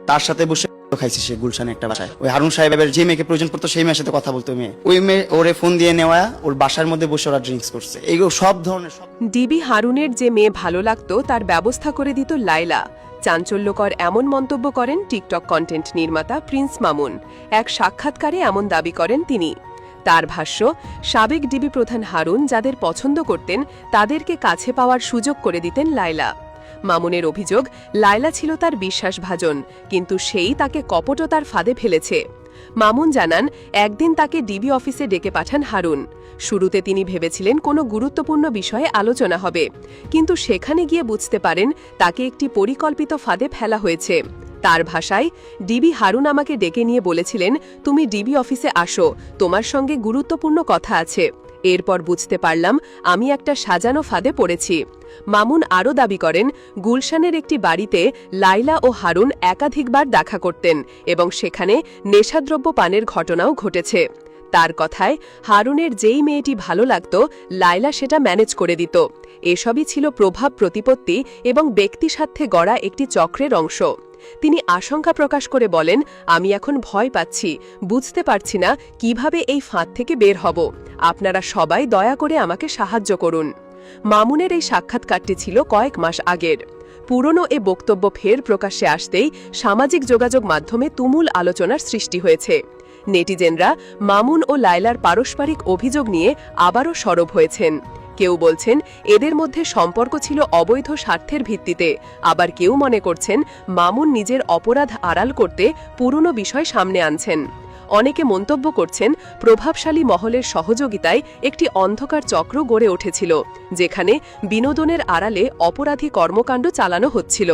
তার সাথে বসে খাইছে সে গুলশানে একটা বাসায়। ওই হারুন সাহেবের যে মেয়েকে প্রয়োজন পড়তো সেই মেয়ের সাথে কথা বলতো মেয়ে, ওই মেয়ে ওরে ফোন দিয়ে নেওয়া, ওর বাসার মধ্যে বসে ওরা ড্রিঙ্কস করছে। এইগুলো সব ধরনের। ডিবি হারুনের যে মেয়ে ভালো লাগতো তার ব্যবস্থা করে দিত লাইলা। চাঞ্চল্যকর এমন মন্তব্য করেন টিকটক কন্টেন্ট নির্মাতা প্রিন্স মামুন। এক সাক্ষাৎকারে এমন দাবি করেন তিনি। তার ভাষ্য, সাবেক ডিবি প্রধান হারুন যাদের পছন্দ করতেন তাদেরকে কাছে পাওয়ার সুযোগ করে দিতেন লাইলা। মামুনের অভিযোগ, লাইলা ছিল তার বিশ্বাসভাজন, কিন্তু সেই তাকে কপটতার ফাঁদে ফেলেছে। মামুন জানান, একদিন তাকে ডিবি অফিসে ডেকে পাঠান হারুন। শুরুতে তিনি ভেবেছিলেন কোনো গুরুত্বপূর্ণ বিষয়ে আলোচনা হবে, কিন্তু সেখানে গিয়ে বুঝতে পারেন তাকে একটি পরিকল্পিত ফাঁদে ফেলা হয়েছে। তার ভাষায়, ডিবি হারুন আমাকে ডেকে নিয়ে বলেছিলেন, তুমি ডিবি অফিসে আসো, তোমার সঙ্গে গুরুত্বপূর্ণ কথা আছে। এরপর বুঝতে পারলাম আমি একটা সাজানো ফাঁদে পড়েছি। মামুন আরও দাবি করেন, গুলশানের একটি বাড়িতে লাইলা ও হারুন একাধিকবার দেখা করতেন এবং সেখানে নেশাদ্রব্য পানের ঘটনাও ঘটেছে। তার কথায়, হারুনের যেই মেয়েটি ভালো লাগত লাইলা সেটা ম্যানেজ করে দিত। এসবই ছিল প্রভাব প্রতিপত্তি এবং ব্যক্তিস্বার্থে গড়া একটি চক্রের অংশ। তিনি আশঙ্কা প্রকাশ করে বলেন, আমি এখন ভয় পাচ্ছি, বুঝতে পারছি না কিভাবে এই ফাঁদ থেকে বের হব। আপনারা সবাই দয়া করে আমাকে সাহায্য করুন। মামুনের এই সাক্ষাৎকারটি ছিল কয়েক মাস আগের। পুরনো এ বক্তব্য ফের প্রকাশ্যে আসতেই সামাজিক যোগাযোগ মাধ্যমে তুমুল আলোচনার সৃষ্টি হয়েছে। নেটিজেনরা মামুন ও লাইলার পারস্পরিক অভিযোগ নিয়ে আবারও সরব হয়েছেন। কেউ বলছেন এদের মধ্যে সম্পর্ক ছিল অবৈধ স্বার্থের ভিত্তিতে, আবার কেউ মনে করছেন মামুন নিজের অপরাধ আড়াল করতে পুরনো বিষয় সামনে আনছেন। অনেকে মন্তব্য করছেন প্রভাবশালী মহলের সহযোগিতায় একটি অন্ধকার চক্র গড়ে উঠেছিল, যেখানে বিনোদনের আড়ালে অপরাধী কর্মকাণ্ড চালানো হচ্ছিল।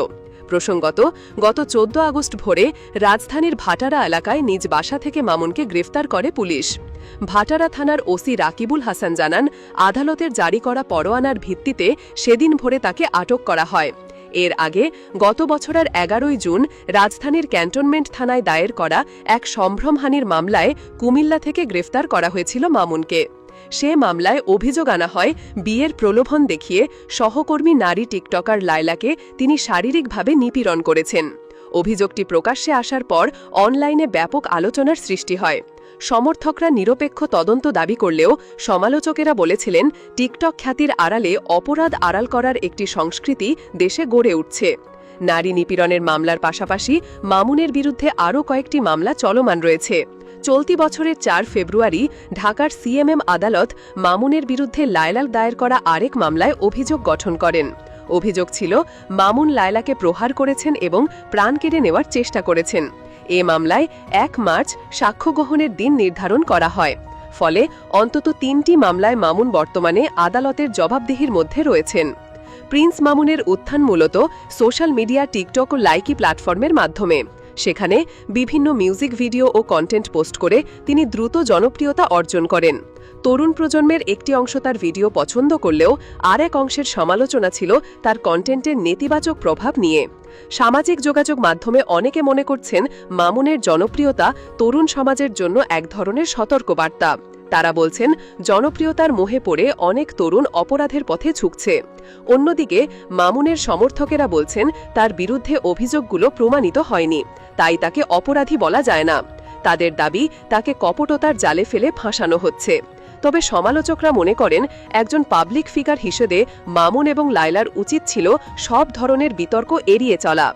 প্রসঙ্গত, গত 14 আগস্ট ভোরে রাজধানীর ভাটারা এলাকায় নিজ বাসা থেকে মামুনকে গ্রেফতার করে পুলিশ। ভাটারা থানার ওসি রাকিবুল হাসান জানান, আদালতের জারি করা পরোয়ানার ভিত্তিতে সেদিন ভোরে তাকে আটক করা হয়। এর আগে গত বছরের 11 জুন রাজধানীর ক্যান্টনমেন্ট থানায় দায়ের করা এক সম্ভ্রমহানির মামলায় কুমিল্লা থেকে গ্রেফতার করা হয়েছিল মামুনকে। সে মামলায় অভিযোগ আনা হয়, বিয়ের প্রলোভন দেখিয়ে সহকর্মী নারী টিকটকার লাইলাকে তিনি শারীরিকভাবে নিপীড়ন করেছেন। অভিযোগটি প্রকাশ্যে আসার পর অনলাইনে ব্যাপক আলোচনার সৃষ্টি হয়। সমর্থকরা নিরপেক্ষ তদন্ত দাবি করলেও সমালোচকেরা বলেছিলেন, টিকটক খ্যাতির আড়ালে অপরাধ আড়াল করার একটি সংস্কৃতি দেশে গড়ে উঠছে। নারী নিপীড়নের মামলার পাশাপাশি মামুনের বিরুদ্ধে আরও কয়েকটি মামলা চলমান রয়েছে। চলতি বছরের 4 ফেব্রুয়ারি ঢাকার সিএমএম আদালত মামুনের বিরুদ্ধে লাইলার দায়ের করা আরেক মামলায় অভিযোগ গঠন করেন। অভিযোগ ছিল, মামুন লাইলাকে প্রহার করেছেন এবং প্রাণ কেড়ে নেওয়ার চেষ্টা করেছেন। এ মামলায় 1 মার্চ সাক্ষ্য গ্রহণের দিন নির্ধারণ করা হয়। ফলে অন্তত 3টি মামলায় মামুন বর্তমানে আদালতের জবাবদিহির মধ্যে রয়েছেন। প্রিন্স মামুনের উত্থান মূলত সোশ্যাল মিডিয়া, টিকটক ও লাইকি প্ল্যাটফর্মের মাধ্যমে। সেখানে বিভিন্ন মিউজিক ভিডিও ও কন্টেন্ট পোস্ট করে তিনি দ্রুত জনপ্রিয়তা অর্জন করেন। তরুণ প্রজন্মের একটি অংশ তার ভিডিও পছন্দ করলেও আর এক অংশের সমালোচনা ছিল তার কন্টেন্টের নেতিবাচক প্রভাব নিয়ে। সামাজিক যোগাযোগ মাধ্যমে অনেকে মনে করছেন মামুনের জনপ্রিয়তা তরুণ সমাজের জন্য এক ধরনের সতর্কবার্তা। তারা বলছেন, জনপ্রিয়তার মোহে পড়ে অনেক তরুণ অপরাধের পথে ঝুঁকছে। অন্যদিকে মামুনের সমর্থকেরা বলছেন, তার বিরুদ্ধে অভিযোগগুলো প্রমাণিত হয়নি, তাই তাকে অপরাধী বলা যায় না। তাদের দাবি, তাকে কপটতার জালে ফেলে ফাঁসানো হচ্ছে। তবে সমালোচকরা মনে করেন, একজন পাবলিক ফিগার হিসেবে মামুন এবং লাইলার উচিত ছিল সব ধরনের বিতর্ক এড়িয়ে চলা।